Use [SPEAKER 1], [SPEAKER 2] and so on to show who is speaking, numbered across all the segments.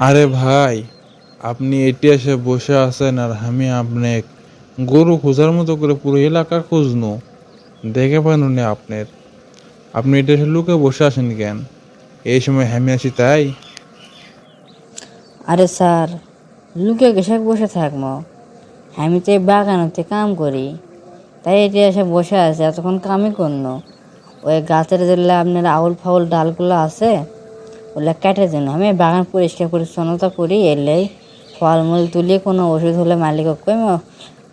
[SPEAKER 1] আরে ভাই, আপনি এটি এসে বসে আছেন আর আমি আপনি গরু খোঁজার মতো করে পুরো এলাকা খুঁজনু, দেখে পানুনি আপনার। আপনি এটা এসে লুকে বসে আছেন কেন? এই সময় আমি আসি তাই?
[SPEAKER 2] আরে স্যার, লুকে গেছে বসে থাকবো? আমি তো এই বাগানতে কাম করি, তাই এটা এসে বসে আছে, এতক্ষণ কামই করলো। ওই গাছের যেগুলো আপনার আউল ফাউল ডালগুলো আছে ওগুলো কেটে দিন। আমি বাগান পরিষ্কার পরিচ্ছন্নতা করি, এলেই ফলমূল তুলি, কোনো ওষুধ হলে মালিক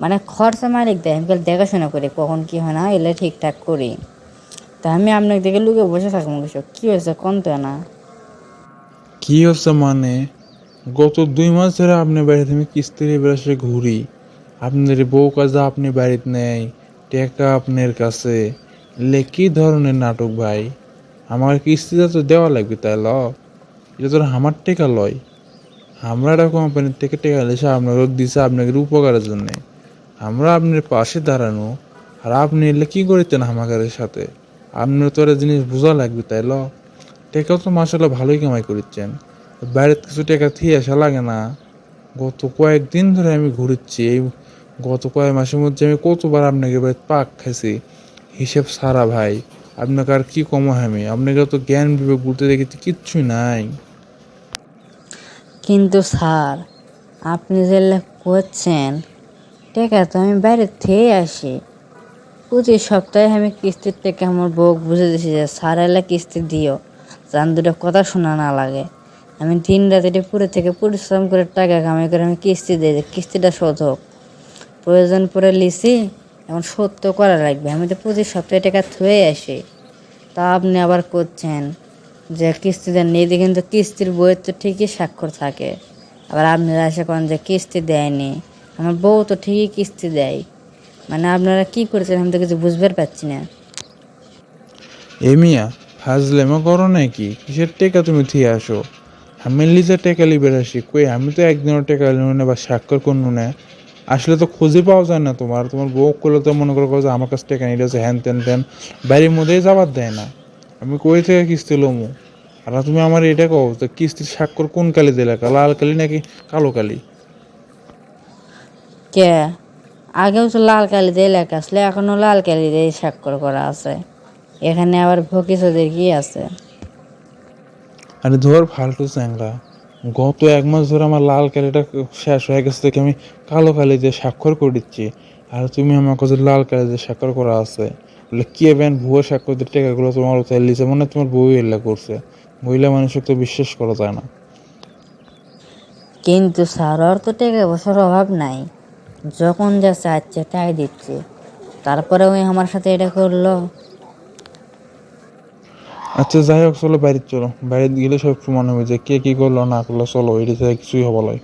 [SPEAKER 2] মানে খরচা মালিক দেয়, আমি খালি দেখাশোনা করি কখন কি হয় না এলে ঠিকঠাক করি। তা আমি আপনাকে দেখে লুকে বসে থাকবো কিছু? কী হয়েছে কোন তো না?
[SPEAKER 1] কি হচ্ছে মানে? গত 2 মাস ধরে আপনি বাড়িতে আমি কিস্তির বেড়াসে ঘুরি। আপনার বউ কাজে আপনি বাড়িতে নেই, টাকা আপনার কাছে। কি ধরনের নাটক ভাই? আমার কিস্তিটা তো দেওয়া লাগবে, তাই ল? এটা তো আমার টাকা লয়। আমরা একটা কোম্পানির থেকে টাকা এসে আপনাকে দিছে আপনাকে উপকারের জন্য। আমরা আপনার পাশে দাঁড়ানো, আর আপনি এলে কি করিতেন আমাদের সাথে? আপনার তো একটা জিনিস বোঝা লাগবে, তাই ল? টাকাও তো মাসাল্লাহ ভালোই কামাই করিচ্ছেন, বাইরের কিছু টাকা থিয়ে আসা লাগে না? গত কয়েকদিন ধরে আমি ঘুরছি, এই গত কয়েক মাসের মধ্যে আমি কতবার আপনাকে বাড়িতে পাক খাইছি, হিসেব সারা ভাই। আপনাকে আর কি কমো, আমি আপনাকে তো জ্ঞান বিবেক বলতে দেখেছি কিচ্ছুই নাই।
[SPEAKER 2] কিন্তু স্যার, আপনি যে করছেন, টাকা তো আমি বাইরে থেকে আসি। প্রতি সপ্তাহে আমি কিস্তির টাকা আমার বউ বুঝে দিছি যে স্যার এলে কিস্তি দিও, যান দুটো কথা শোনা না লাগে। আমি দিন রাত এটা পুরো থেকে পরিশ্রম করে টাকা কামাই করে আমি কিস্তি দিই, যে কিস্তিটা শোধ হোক। প্রয়োজন পড়ে লিছি, এখন শোধ তো করা লাগবে। আমি তো প্রতি সপ্তাহে টাকা থুয়ে আসি, তা আপনি আবার করছেন যে কিস্তিটা নিয়ে দিয়ে, কিন্তু কিস্তির বইয়ের তো ঠিকই স্বাক্ষর থাকে। আবার আপনারা এসে করেন যে কিস্তি দেয়নি, আমার বউ তো ঠিকই কিস্তি দেয়। মানে আপনারা কি করেছেন আমি তো কিছু বুঝতে পারছি না।
[SPEAKER 1] এ মিয়া, ফাজলেমো করো নাকি? কিসের টাকা তুমি থিয়ে আসো? আমি লিজে টাকা লিবে আসি কই? আমি তো একদিনও টাকা লিব না বা স্বাক্ষর করবো না। আসলে তো খুঁজে পাওয়া যায় না। তোমার তোমার বউ করলে তো মনে করো যে আমার কাছে টাকা নিয়ে যাচ্ছে, হ্যান ত্যান ত্যান বাড়ির মধ্যেই যাবার দেয় না। আমি কই থেকে কিস্তি লমু? আর তুমি আমার এটা কও যে কিস্তির স্বাক্ষর কোন কালি দিলে, লাল কালি নাকি কালো কালি?
[SPEAKER 2] কে? আগেও তো লাল কালি দিয়ে লেখা আসলে, এখনো লাল কালি দিয়ে স্বাক্ষর করা আছে। এখানে আবার ভকিসদের কি আছে?
[SPEAKER 1] আরে ধর ফালতু চ্যাংরা, গত 1 মাস ধরে আমার লাল কালিটা শেষ হয়ে গেছে থেকে আমি কালো কালি দিয়ে স্বাক্ষর করে দিচ্ছি, আর তুমি আমার কাছে লাল কালি দিয়ে স্বাক্ষর করা আছে বলে কি এবেন? ভুয়ো স্বাক্ষর দিয়ে টাকাগুলো তোমার উঠাই লিছে, মনে হয় তোমার বউ এল্লা করছে। মহিলা মানুষকে তো বিশ্বাস করা যায় না।
[SPEAKER 2] কিন্তু স্যার, ওর তো টাকা পয়সার অভাব নাই, যখন যা চাচ্ছে তাই দিচ্ছে। তারপরে ওই আমার সাথে এটা করলো।
[SPEAKER 1] আচ্ছা যাই হোক, চলো বাইরে, চলো বাইরে গেলে সব প্রমাণ হবে যে কে কি করলো না করলো। চলো, এটা কিছুই হবো লয়।